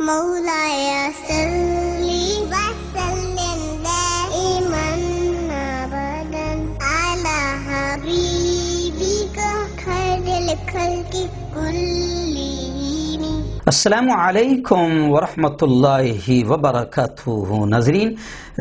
مولاي صل وسلم دائما ابدا على حبيبك خير الخلق كلهم. السلام علیکم ورحمۃ اللہ وبرکاتہ. ناظرین،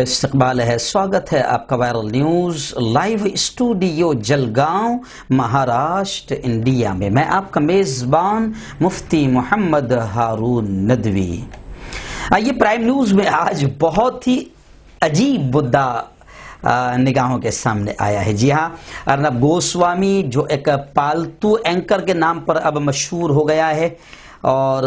استقبال ہے، سواگت ہے آپ کا viral news live studio Jalgaon, Maharashtra, India میں. میں آپ کا میزبان مفتی محمد ہارون ندوی. آئیے پرائم نیوز میں آج بہت ہی عجیب مدعا نگاہوں کے سامنے آیا ہے. جی ہاں، ارنب گوسوامی جو ایک پالتو اینکر کے نام پر اب مشہور ہو گیا ہے، اور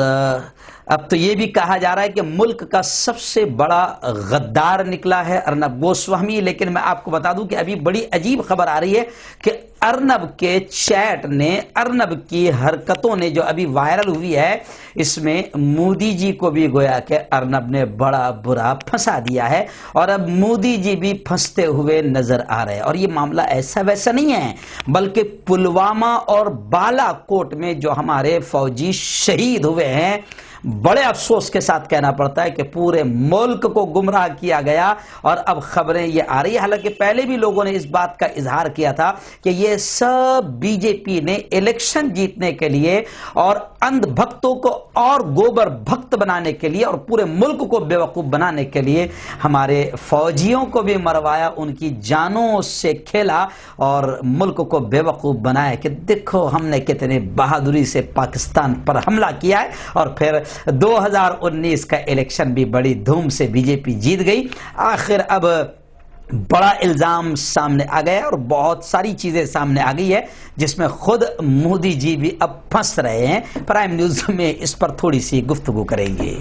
اب تو یہ بھی کہا جا رہا ہے کہ ملک کا سب سے بڑا غدار نکلا ہے ارنب گوسوامی. لیکن میں آپ کو بتا دوں کہ ابھی بڑی عجیب خبر آ رہی ہے کہ ارنب کے چیٹ نے، ارنب کی حرکتوں نے جو ابھی وائرل ہوئی ہے، اس میں مودی جی کو بھی گویا کہ ارنب نے بڑا برا پھنسا دیا ہے، اور اب مودی جی بھی پھنستے ہوئے نظر آ رہے ہیں. اور یہ معاملہ ایسا ویسا نہیں ہے، بلکہ پلوامہ اور بالا کوٹ میں جو ہمارے فوجی شہید ہوئے ہیں، بڑے افسوس کے ساتھ کہنا پڑتا ہے کہ پورے ملک کو گمراہ کیا گیا. اور اب خبریں یہ آ رہی ہے، حالانکہ پہلے بھی لوگوں نے اس بات کا اظہار کیا تھا کہ یہ سب بی جے پی نے الیکشن جیتنے کے لیے اور اندھ بھکتوں کو اور گوبر بھکت بنانے کے لیے اور پورے ملک کو بیوقوف بنانے کے لیے ہمارے فوجیوں کو بھی مروایا، ان کی جانوں سے کھیلا اور ملک کو بیوقوف بنایا کہ دیکھو ہم نے کتنے بہادری سے پاکستان پر حملہ کیا ہے. اور پھر 2019 کا الیکشن بھی بڑی دھوم سے بی جے پی جیت گئی. آخر اب بڑا الزام سامنے آ گیا اور بہت ساری چیزیں سامنے آ گئی ہے، جس میں خود مودی جی بھی اب پھنس رہے ہیں. پرائم نیوز میں اس پر تھوڑی سی گفتگو کریں گے.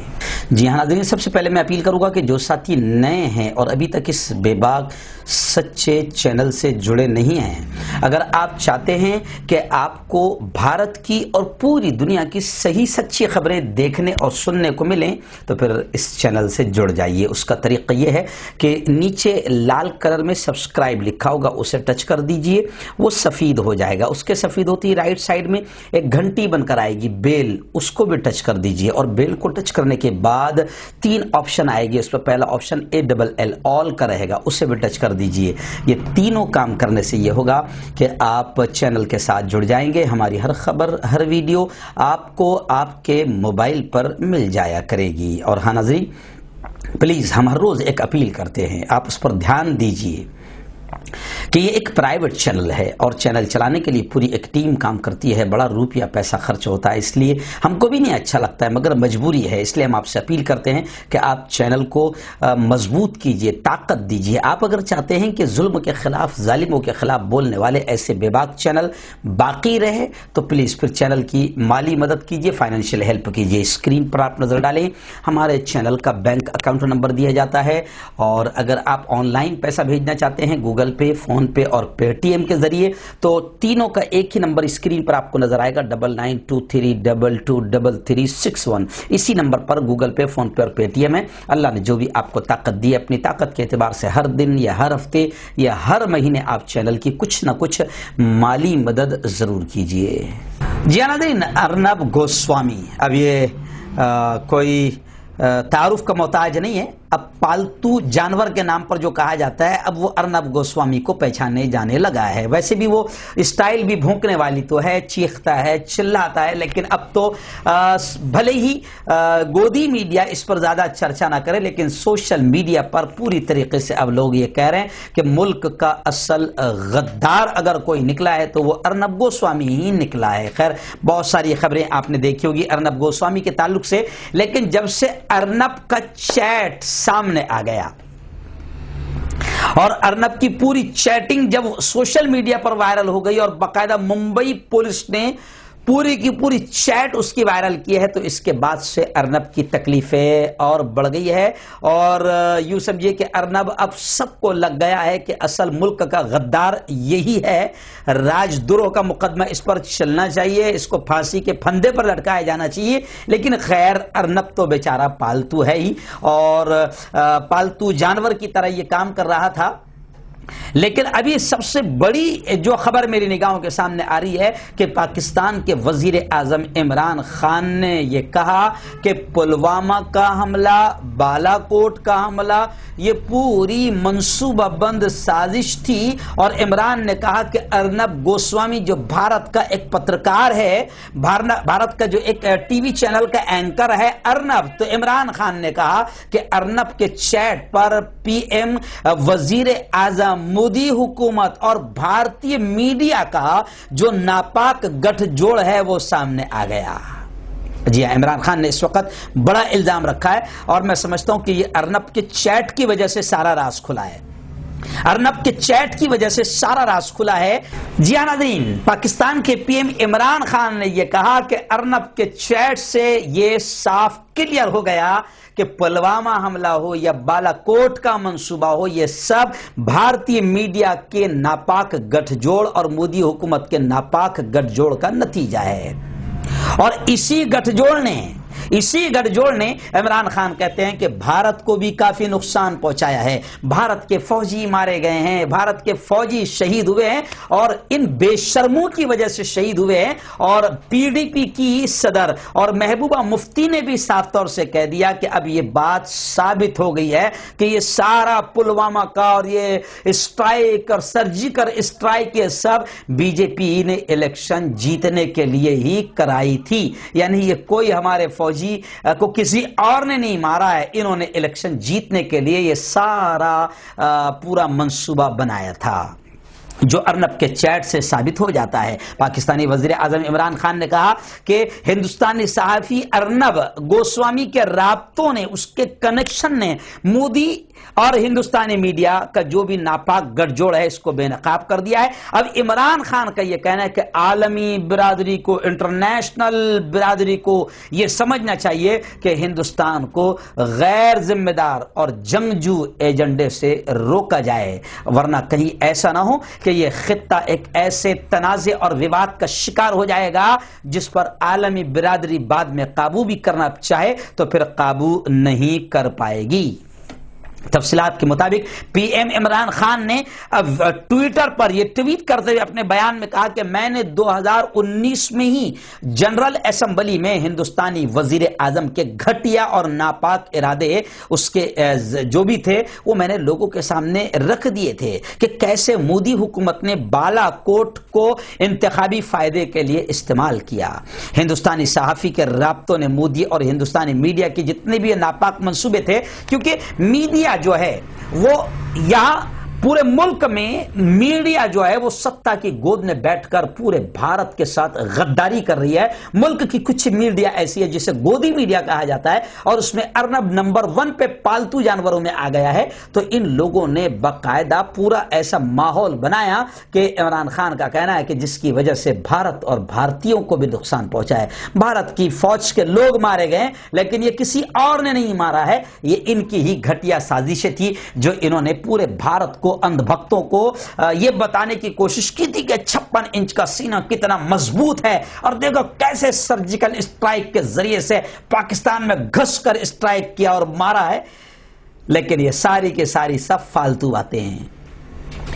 جی ہاں ناظرین، سب سے پہلے میں اپیل کروں گا کہ جو ساتھی نئے ہیں اور ابھی تک اس بے باک سچے چینل سے جڑے نہیں ہیں، اگر آپ چاہتے ہیں کہ آپ کو بھارت کی اور پوری دنیا کی صحیح سچی خبریں دیکھنے اور سننے کو ملیں تو پھر اس چینل سے جڑ جائیے. اس کا طریقہ یہ ہے کہ نیچے لال کلر میں سبسکرائب لکھا ہوگا، اسے ٹچ کر دیجئے، وہ سفید ہو جائے گا. اس کے سفید ہوتی ہے رائٹ سائڈ میں ایک گھنٹی بن کر آئے گی، بیل، اس کو بھی ٹچ کر دیجئے. اور بیل کو ٹچ کرنے کے بعد 3 آپشن آئے گی. اس پر پہلا آپشن ALL آل کا رہے گا، اسے بھی ٹچ کر دیجئے. یہ تینوں کام کرنے سے یہ ہوگا کہ آپ چینل کے ساتھ جڑ جائیں گے. ہماری ہر خبر، ہر ویڈیو آپ کو آپ کے موبائل پر مل جایا کرے گی. اور ہاں ناظرین، پلیز ہم ہر روز ایک اپیل کرتے ہیں، آپ اس پر دھیان دیجئے کہ یہ ایک پرائیویٹ چینل ہے اور چینل چلانے کے لیے پوری ایک ٹیم کام کرتی ہے، بڑا روپیہ پیسہ خرچ ہوتا ہے، اس لیے ہم کو بھی نہیں اچھا لگتا ہے مگر مجبوری ہے. اس لیے ہم آپ سے اپیل کرتے ہیں کہ آپ چینل کو مضبوط کیجئے، طاقت دیجئے. آپ اگر چاہتے ہیں کہ ظلم کے خلاف، ظالموں کے خلاف بولنے والے ایسے بے باک چینل باقی رہے تو پلیز پھر چینل کی مالی مدد کیجئے، فائنینشیل ہیلپ کیجئے. اسکرین پر آپ نظر ڈالیں، ہمارے چینل کا بینک اکاؤنٹ نمبر دیا جاتا ہے، اور اگر آپ آن لائن پیسہ بھیجنا چاہتے ہیں گوگل پے، فون پے اور پے ٹی ایم کے ذریعے، تو تینوں کا ایک ہی نمبر اسکرین پر آپ کو نظر آئے گا، 9923223361. اسی نمبر پر گوگل پے، فون پے اور پے ٹی ایم ہے. اللہ نے جو بھی آپ کو طاقت دی ہے، اپنی طاقت کے اعتبار سے ہر دن یا ہر ہفتے یا ہر مہینے آپ چینل کی کچھ نہ کچھ مالی مدد ضرور کیجئے. جی ناظرین، ارنب گوسوامی اب یہ کوئی تعارف کا محتاج نہیں ہے. اب پالتو جانور کے نام پر جو کہا جاتا ہے، اب وہ ارنب گوسوامی کو پہچانے جانے لگا ہے. ویسے بھی وہ اسٹائل بھی بھونکنے والی تو ہے، چیختا ہے، چلاتا ہے، لیکن اب تو بھلے ہی گودی میڈیا اس پر زیادہ چرچا نہ کرے، لیکن سوشل میڈیا پر پوری طریقے سے اب لوگ یہ کہہ رہے ہیں کہ ملک کا اصل غدار اگر کوئی نکلا ہے تو وہ ارنب گوسوامی ہی نکلا ہے. خیر، بہت ساری خبریں آپ نے دیکھی ہوگی ارنب گوسوامی کے تعلق سے، لیکن جب سے ارنب کا چیٹ سامنے آ گیا اور ارنب کی پوری چیٹنگ جب سوشل میڈیا پر وائرل ہو گئی اور باقاعدہ ممبئی پولیس نے پوری کی پوری چیٹ اس کی وائرل کی ہے، تو اس کے بعد سے ارنب کی تکلیفیں اور بڑھ گئی ہے. اور یوں سمجھیے کہ ارنب اب سب کو لگ گیا ہے کہ اصل ملک کا غدار یہی ہے. راج دروہ کا مقدمہ اس پر چلنا چاہیے، اس کو پھانسی کے پھندے پر لٹکایا جانا چاہیے. لیکن خیر، ارنب تو بیچارہ پالتو ہے ہی، اور پالتو جانور کی طرح یہ کام کر رہا تھا. لیکن ابھی سب سے بڑی جو خبر میری نگاہوں کے سامنے آ رہی ہے کہ پاکستان کے وزیر اعظم عمران خان نے یہ کہا کہ پلوامہ کا حملہ، بالا کوٹ کا حملہ، یہ پوری منصوبہ بند سازش تھی، اور عمران نے کہا کہ ارنب گوسوامی جو بھارت کا ایک پترکار ہے، بھارت کا جو ایک ٹی وی چینل کا اینکر ہے ارنب، تو عمران خان نے کہا کہ ارنب کے چیٹ پر پی ایم، وزیر اعظم مودی حکومت اور بھارتی میڈیا کا جو ناپاک گٹھ جوڑ ہے وہ سامنے آ گیا۔ جی ہاں، عمران خان نے اس وقت بڑا الزام رکھا ہے، اور میں سمجھتا ہوں کہ یہ ارنب کے چیٹ کی وجہ سے سارا راز کھلا ہے، ارنب کے چیٹ کی وجہ سے سارا راز کھلا ہے۔ جی ہاں ناظرین، پاکستان کے پی ایم عمران خان نے یہ کہا کہ ارنب کے چیٹ سے یہ صاف کلیئر ہو گیا کہ پلوامہ حملہ ہو یا بالا کوٹ کا منصوبہ ہو، یہ سب بھارتی میڈیا کے ناپاک گٹھ جوڑ اور مودی حکومت کے ناپاک گٹھ جوڑ کا نتیجہ ہے، اور اسی گٹھ جوڑ نے عمران خان کہتے ہیں کہ بھارت کو بھی کافی نقصان پہنچایا ہے، بھارت کے فوجی مارے گئے ہیں، بھارت کے فوجی شہید ہوئے ہیں، اور ان بے شرموں کی وجہ سے شہید ہوئے ہیں، اور پی ڈی پی کی صدر اور محبوبہ مفتی نے بھی صاف طور سے کہہ دیا کہ اب یہ بات ثابت ہو گئی ہے کہ یہ سارا پلوامہ کا اور یہ اسٹرائک اور سرجیکل اسٹرائک یہ سب بی جے پی نے الیکشن جیتنے کے لیے ہی کرائی تھی، یعنی یہ کوئی ہمارے فوجی کو کسی اور نے نہیں مارا ہے، انہوں نے الیکشن جیتنے کے لیے یہ سارا پورا منصوبہ بنایا تھا، جو ارنب کے چیٹ سے ثابت ہو جاتا ہے۔ پاکستانی وزیر اعظم عمران خان نے کہا کہ ہندوستانی صحافی ارنب گوسوامی کے رابطوں نے، اس کے کنیکشن نے مودی اور ہندوستانی میڈیا کا جو بھی ناپاک گٹھ جوڑ ہے اس کو بے نقاب کر دیا ہے۔ اب عمران خان کا یہ کہنا ہے کہ عالمی برادری کو، انٹرنیشنل برادری کو یہ سمجھنا چاہیے کہ ہندوستان کو غیر ذمہ دار اور جنگجو ایجنڈے سے روکا جائے، ورنہ کہیں ایسا نہ ہو کہ یہ خطہ ایک ایسے تنازع اور وواد کا شکار ہو جائے گا جس پر عالمی برادری بعد میں قابو بھی کرنا چاہے تو پھر قابو نہیں کر پائے گی۔ تفصیلات کے مطابق پی ایم عمران خان نے ٹویٹر پر یہ ٹویٹ کرتے ہوئے اپنے بیان میں کہا کہ میں نے 2019 میں ہی جنرل اسمبلی میں ہندوستانی وزیر اعظم کے گھٹیا اور ناپاک ارادے اس کے جو بھی تھے وہ میں نے لوگوں کے سامنے رکھ دیے تھے کہ کیسے مودی حکومت نے بالا کوٹ کو انتخابی فائدے کے لیے استعمال کیا۔ ہندوستانی صحافی کے رابطوں نے مودی اور ہندوستانی میڈیا کے جتنے بھی ناپاک منصوبے تھے، کیونکہ میڈیا جو ہے وہ یہاں پورے ملک میں میڈیا جو ہے وہ ستہ کی گود میں بیٹھ کر پورے بھارت کے ساتھ غداری کر رہی ہے۔ ملک کی کچھ میڈیا ایسی ہے جسے گودی میڈیا کہا جاتا ہے، اور اس میں ارنب نمبر 1 پہ پالتو جانوروں میں آ گیا ہے۔ تو ان لوگوں نے باقاعدہ پورا ایسا ماحول بنایا کہ عمران خان کا کہنا ہے کہ جس کی وجہ سے بھارت اور بھارتیوں کو بھی نقصان پہنچا ہے۔ بھارت کی فوج کے لوگ مارے گئے لیکن یہ کسی اور نے نہیں مارا ہے، یہ ان کی ہی گھٹیا سازشیں تھی جو انہوں نے پورے بھارت کو، اندھ بھکتوں کو یہ بتانے کی کوشش کی تھی کہ 56 انچ کا سینہ کتنا مضبوط ہے، اور دیکھو کیسے سرجیکل اسٹرائک کے ذریعے سے پاکستان میں گھس کر اسٹرائک کیا اور مارا ہے۔ لیکن یہ ساری کے ساری سب فالتو باتیں ہیں،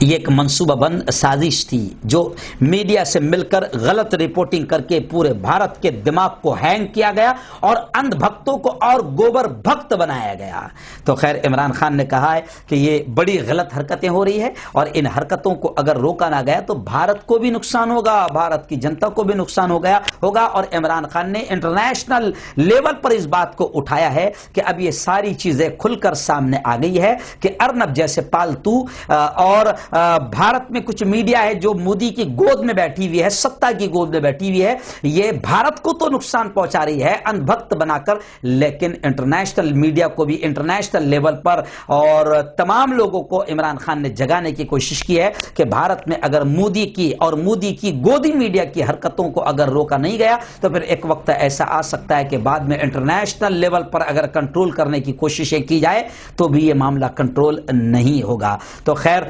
یہ ایک منصوبہ بند سازش تھی جو میڈیا سے مل کر غلط رپورٹنگ کر کے پورے بھارت کے دماغ کو ہینگ کیا گیا اور اندھ بھکتوں کو اور گوبر بھکت بنایا گیا۔ تو خیر عمران خان نے کہا ہے کہ یہ بڑی غلط حرکتیں ہو رہی ہے، اور ان حرکتوں کو اگر روکا نہ گیا تو بھارت کو بھی نقصان ہوگا، بھارت کی جنتا کو بھی نقصان ہوگا۔ اور عمران خان نے انٹرنیشنل لیول پر اس بات کو اٹھایا ہے کہ اب یہ ساری چیزیں کھل کر سامنے آ گئی ہے کہ ارنب جیسے پالتو اور بھارت میں کچھ میڈیا ہے جو مودی کی گود میں بیٹھی ہوئی ہے، ستہ کی گود میں بیٹھی ہوئی ہے، یہ بھارت کو تو نقصان پہنچا رہی ہے اندھ بھکت بنا کر، لیکن انٹرنیشنل میڈیا کو بھی انٹرنیشنل لیول پر اور تمام لوگوں کو عمران خان نے جگانے کی کوشش کی ہے کہ بھارت میں اگر مودی کی اور مودی کی گودی میڈیا کی حرکتوں کو اگر روکا نہیں گیا تو پھر ایک وقت ایسا آ سکتا ہے کہ بعد میں انٹرنیشنل لیول پر اگر کنٹرول کرنے کی کوششیں کی جائے تو بھی یہ معاملہ کنٹرول نہیں ہوگا۔ تو خیر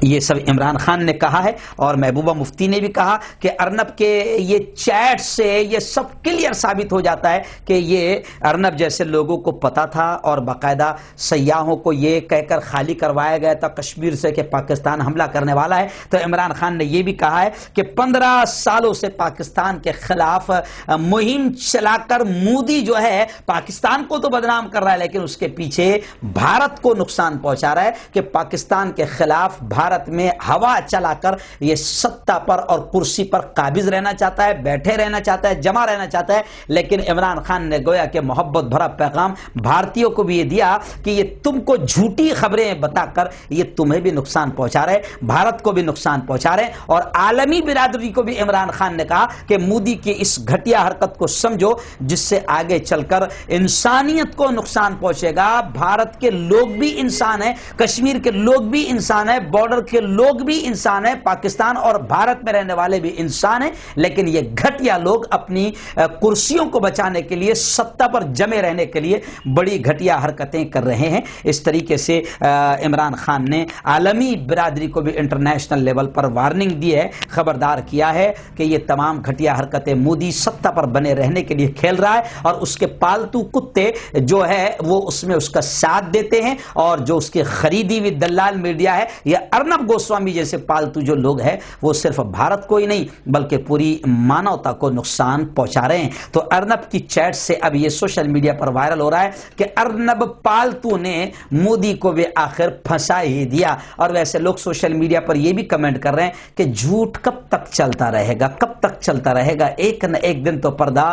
یہ سب عمران خان نے کہا ہے اور محبوبہ مفتی نے بھی کہا کہ ارنب کے یہ چیٹ سے یہ سب کلیئر ثابت ہو جاتا ہے کہ یہ ارنب جیسے لوگوں کو پتا تھا اور باقاعدہ سیاحوں کو یہ کہہ کر خالی کروایا گیا تھا کشمیر سے کہ پاکستان حملہ کرنے والا ہے۔ تو عمران خان نے یہ بھی کہا ہے کہ 15 سالوں سے پاکستان کے خلاف مہم چلا کر مودی جو ہے پاکستان کو تو بدنام کر رہا ہے لیکن اس کے پیچھے بھارت کو نقصان پہنچا رہا ہے کہ پاکستان کے خلاف بھارت میں ہوا چلا کر یہ ستہ پر اور کرسی پر قابض رہنا چاہتا ہے، بیٹھے رہنا چاہتا ہے، جمع رہنا چاہتا ہے۔ لیکن عمران خان نے گویا کہ محبت بھرا پیغام بھارتیوں کو بھی یہ دیا کہ یہ تم کو جھوٹی خبریں بتا کر یہ تمہیں بھی نقصان پہنچا رہے، بھارت کو بھی نقصان پہنچا رہے، اور عالمی برادری کو بھی عمران خان نے کہا کہ مودی کی اس گھٹیا حرکت کو سمجھو جس سے آگے چل کر انسانیت کو نقصان پہنچے گا۔ بھارت کے لوگ بھی انسان ہیں، کشمیر کے لوگ بھی انسان ہیں، بارڈر کے لوگ بھی انسان ہیں، پاکستان اور بھارت میں رہنے والے بھی انسان ہیں، لیکن یہ گھٹیا لوگ اپنی کرسیوں کو بچانے کے لیے، ستہ پر جمے رہنے کے لیے بڑی گھٹیا حرکتیں کر رہے ہیں۔ اس طریقے سے عمران خان نے عالمی برادری کو بھی انٹرنیشنل لیول پر وارننگ دی ہے، خبردار کیا ہے کہ یہ تمام گھٹیا حرکتیں مودی ستہ پر بنے رہنے کے لیے کھیل رہا ہے اور اس کے پالتو کتے جو ہے وہ اس میں اس کا ساتھ دیتے ہیں، اور جو اس کے خریدی ہوئی دلال میڈیا ہے یا ارنب گوسوامی جیسے پالتو جو لوگ ہیں وہ صرف بھارت کو ہی نہیں بلکہ پوری مانوتا کو نقصان پہنچا رہے ہیں۔ تو ارنب کی چیٹ سے اب یہ سوشل میڈیا پر وائرل ہو رہا ہے کہ ارنب پالتو نے مودی کو بھی آخر پھنسا ہی دیا، اور ویسے لوگ سوشل میڈیا پر یہ بھی کمنٹ کر رہے ہیں کہ جھوٹ کب تک چلتا رہے گا، کب تک چلتا رہے گا، ایک نہ ایک دن تو پردہ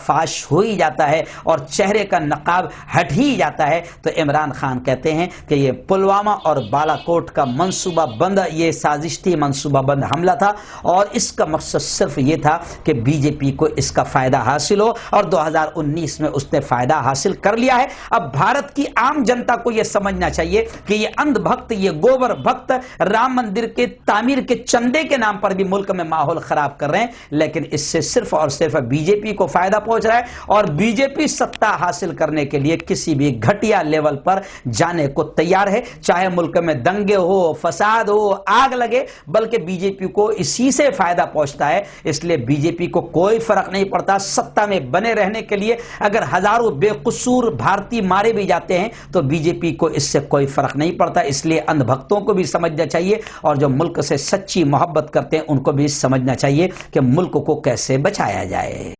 فاش ہو ہی جاتا ہے اور چہرے کا نقاب ہٹ ہی جاتا ہے۔ تو عمران خان کہتے ہیں کہ یہ پلوامہ اور بالا کوٹ کا منصوبہ بند، یہ سازش تھی، منصوبہ بند حملہ تھا، اور اس کا مقصد صرف یہ تھا کہ بی جے پی کو اس کا فائدہ حاصل ہو، اور 2019 میں اس نے فائدہ حاصل کر لیا ہے۔ اب بھارت کی عام جنتا کو یہ سمجھنا چاہیے کہ یہ اندھ بھکت، یہ گوبر بھکت رام مندر کے تعمیر کے چندے کے نام پر بھی ملک میں ماحول خراب کر رہے ہیں، لیکن اس سے صرف اور صرف بی جے پی کو فائدہ پہنچ رہا ہے، اور بی جے پی ستہ حاصل کرنے کے لیے کسی بھی گھٹیا لیول پر جانے کو تیار ہے، چاہے ملک میں دنگے ہو، فساد ہو، آگ لگے، بلکہ بی جے پی کو اسی سے فائدہ پہنچتا ہے۔ اس لیے بی جے پی کو کوئی فرق نہیں پڑتا، ستہ میں بنے رہنے کے لیے اگر ہزاروں بے قصور بھارتی مارے بھی جاتے ہیں تو بی جے پی کو اس سے کوئی فرق نہیں پڑتا۔ اس لیے اندھ بھکتوں کو بھی سمجھنا چاہیے اور جو ملک سے سچی محبت کرتے ہیں ان کو بھی سمجھنا چاہیے کہ ملک کو کیسے بچایا جائے۔